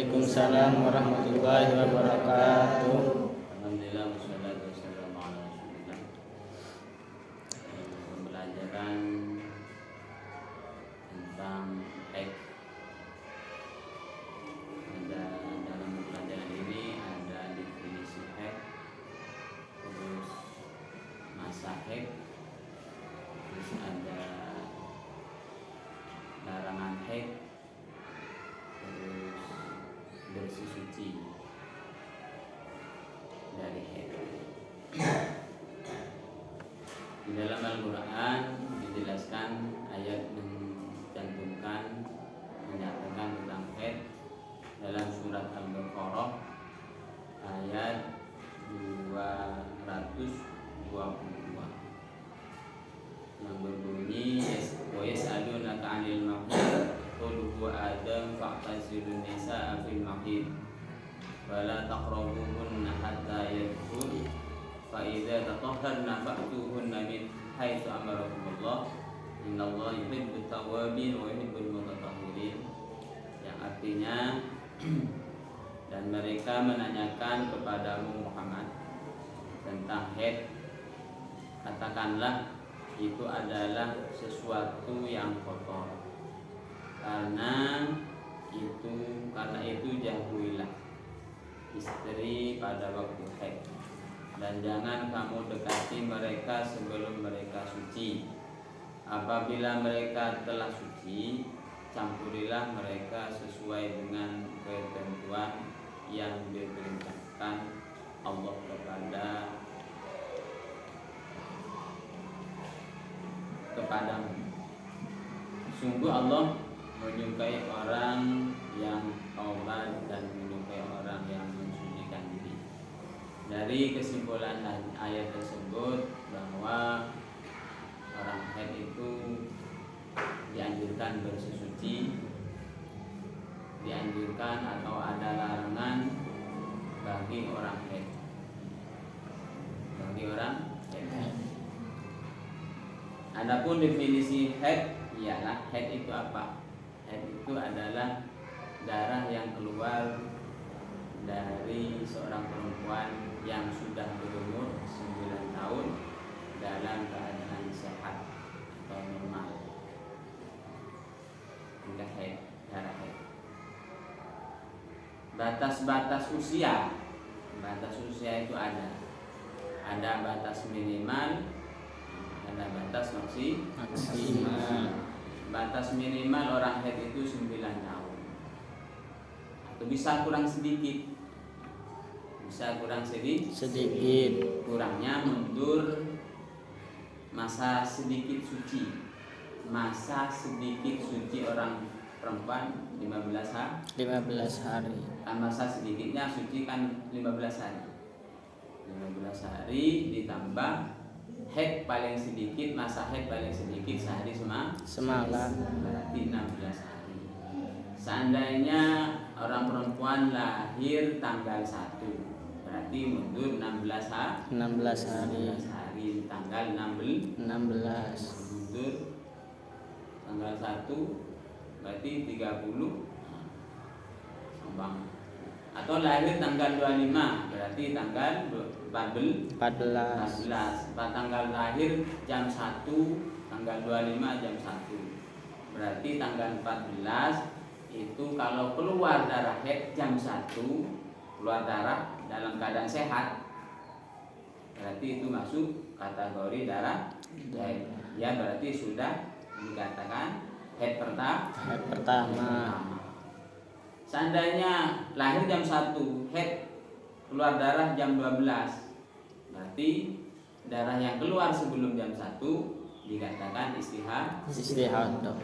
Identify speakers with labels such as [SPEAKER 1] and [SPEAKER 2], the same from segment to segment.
[SPEAKER 1] Waalaikumsalam warahmatullahi wabarakatuh.
[SPEAKER 2] Alhamdulillah wassalatu wassalamu ala rasulillah. Pembelajaran tentang haid. Dalam pelajaran ini ada definisi haid, terus masa haid, terus ada larangan haid, terus bersih suci dari haid. Di dalam Al-Quran dijelaskan ayat mencantumkan menyatakan tentang haid dalam surat Al-Baqarah ayat 222 yang berbunyi wa yas'alunaka 'anil mahid qul huwa adam fa'tazilun nisaa fil mahid wala taqrabuhunna hatta yadkhul fa idza tatahharna fa'tuhunna min haitsu amarakumullah innallaha yuhibbut tawwabin wa yuhibbul mutatahhirin, yang artinya dan mereka menanyakan kepadamu Muhammad tentang haid, katakanlah itu adalah sesuatu yang kotor, karena itu jauhilah istri pada waktu haid, dan jangan kamu dekati mereka sebelum mereka suci. Apabila mereka telah suci, campurilah mereka sesuai dengan ketentuan yang diperintahkan Allah kepadamu. Sungguh Allah menyukai orang yang taubat dan menyukai orang yang mensucikan diri. Dari kesimpulan ayat tersebut bahwa orang haid itu dianjurkan bersuci, dianjurkan atau ada larangan bagi orang haid. Adapun definisi haid, ialah haid itu apa? Haid itu adalah darah yang keluar dari seorang perempuan yang sudah berumur 9 tahun dalam keadaan sehat atau normal. Itu haid, darah haid. Batas-batas usia itu ada batas minimal, ada batas maksimal. Batas minimal orang haid itu 9 tahun, atau bisa kurang sedikit. Kurangnya mundur masa sedikit suci orang perempuan 15 hari. Kan masa sedikitnya suci kan 15 hari. 15 hari ditambah haid paling sedikit, masa haid paling sedikit sehari semalam, berarti 16 hari. Seandainya orang perempuan lahir tanggal 1, berarti mundur 16 hari tanggal 16. Mundur tanggal 1 berarti 30 sambang. Atau lahir tanggal 25 berarti tanggal 14. Tanggal lahir jam 1, tanggal 25 jam 1. Berarti tanggal 14 itu kalau keluar darah haid jam 1, keluar darah dalam keadaan sehat, berarti itu masuk kategori darah haid. Ya, berarti sudah dikatakan haid pertama. Seandainya lahir jam 1, haid keluar darah jam 12, berarti darah yang keluar sebelum jam 1 dikatakan istihadah.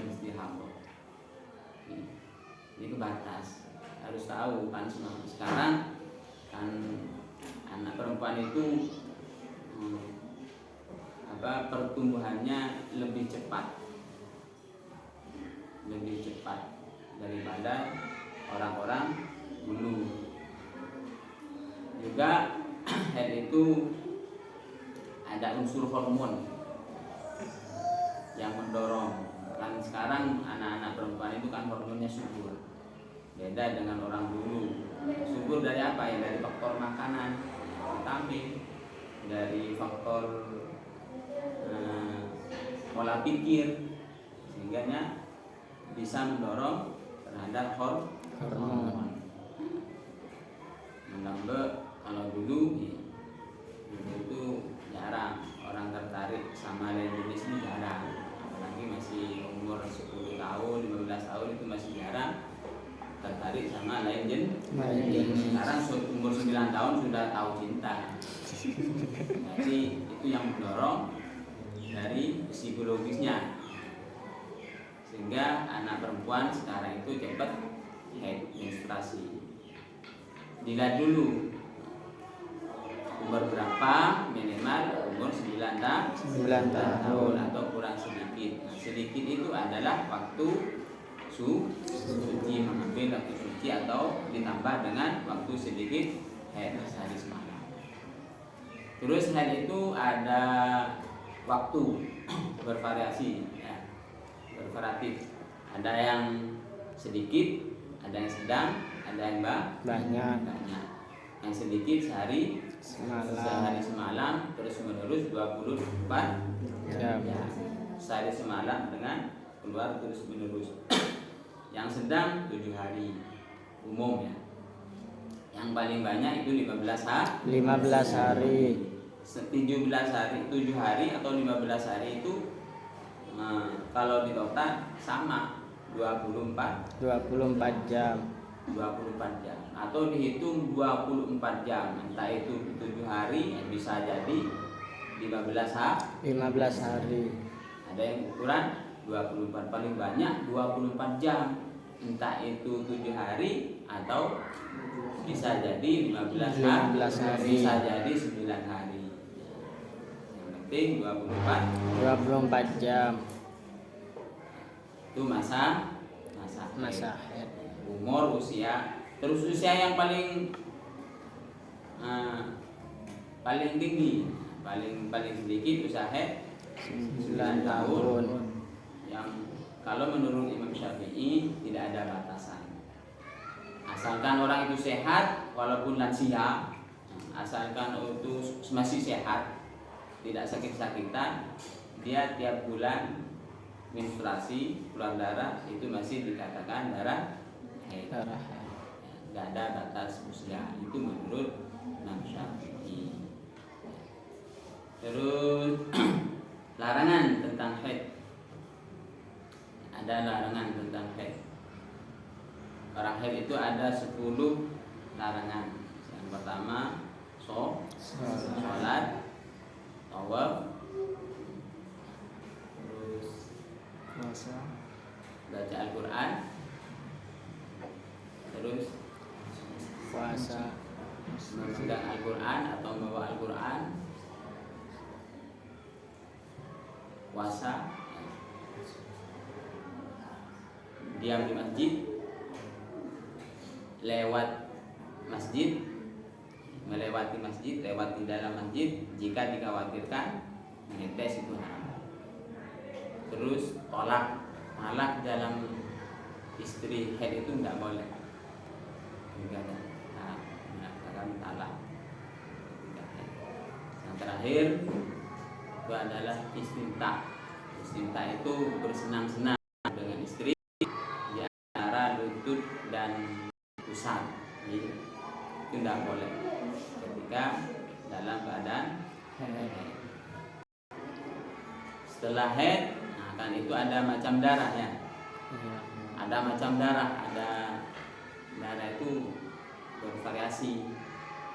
[SPEAKER 2] Ini kebatas, harus tahu kan. Sekarang kan anak perempuan itu pertumbuhannya lebih cepat daripada orang-orang dulu. Juga haid itu ada unsur hormon yang mendorong. Kan sekarang anak-anak perempuan itu kan hormonnya subur, beda beda dengan orang dulu. Subur dari apa ya? Dari faktor makanan, vitamin, dari faktor pola pikir, sehingga bisa mendorong terhadap hormon. Menambah kalau dulu itu jarang orang tertarik sama lain jenis, ini jarang, apalagi masih umur 10 tahun 15 tahun itu masih jarang tertarik sama lain jenis. Sekarang umur 9 tahun sudah tahu cinta. Jadi itu yang mendorong dari psikologisnya, sehingga anak perempuan sekarang itu cepat haid, menstruasi. Dilihat dulu umur berapa, minimal umur 9 tahun atau kurang sedikit. Nah, sedikit itu adalah waktu suci, mengambil waktu suci atau ditambah dengan waktu sedikit haid sehari semalam. Terus haid itu ada waktu bervariasi, ya, bervariatif. Ada yang sedikit, ada yang sedang, ada yang banyak. Yang sedikit sehari semalam terus menerus 24 jam. Ya, sehari semalam dengan keluar terus menerus. Yang sedang 7 hari umum, ya. Yang paling banyak itu 15 hari. 17 hari, 7 hari atau 15 hari itu kalau di total sama 24 jam. 24 jam atau dihitung 24 jam, entah itu 7 hari, bisa jadi 15 hari. Ada yang ukuran 24, paling banyak 24 jam, entah itu 7 hari atau bisa jadi 15 hari, bisa jadi 9 hari. Yang penting 24 jam. Itu masa haid. Umur, usia, terus usia yang paling tinggi, paling sedikit usia haid 9 tahun. Yang kalau menurut Imam Syafi'i tidak ada batasan. Asalkan orang itu sehat, walaupun lansia, asalkan itu masih sehat, tidak sakit-sakitan, dia tiap bulan menstruasi, keluar darah, itu masih dikatakan darah haid. Tidak ada batas usia, itu menurut Imam Syafi'i. Terus larangan tentang haid. Ada larangan tentang haid. Orang haid itu ada 10 larangan. Yang pertama sholat, tawaf, terus baca Al-Quran, terus puasa, memegang Al-Quran atau membawa Al-Quran, puasa, diam di masjid, melewati masjid, lewat di dalam masjid jika dikhawatirkan menetes, itu haram. Terus talak dalam istri haid itu tidak boleh. Mengatakan talak. Yang terakhir itu adalah istimta. Istimta itu bersenang-senang dengan istri di antara lutut dan pusat. Itu tidak boleh ketika dalam keadaan haid. Setelah haid, kan itu ada macam darah, ya. Ada macam darah, ada darah itu bervariasi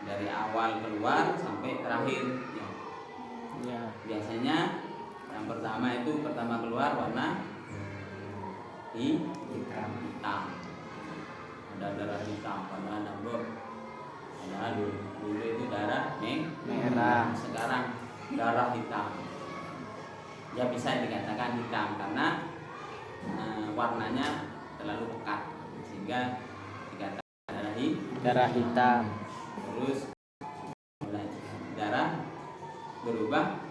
[SPEAKER 2] dari awal keluar sampai terakhir, ya. Biasanya yang pertama keluar warna hitam. Ada darah hitam, padahal dulu itu darah merah, sekarang darah hitam. Ya bisa dikatakan hitam karena warnanya terlalu pekat sehingga dikatakan darah hitam. Terus darah berubah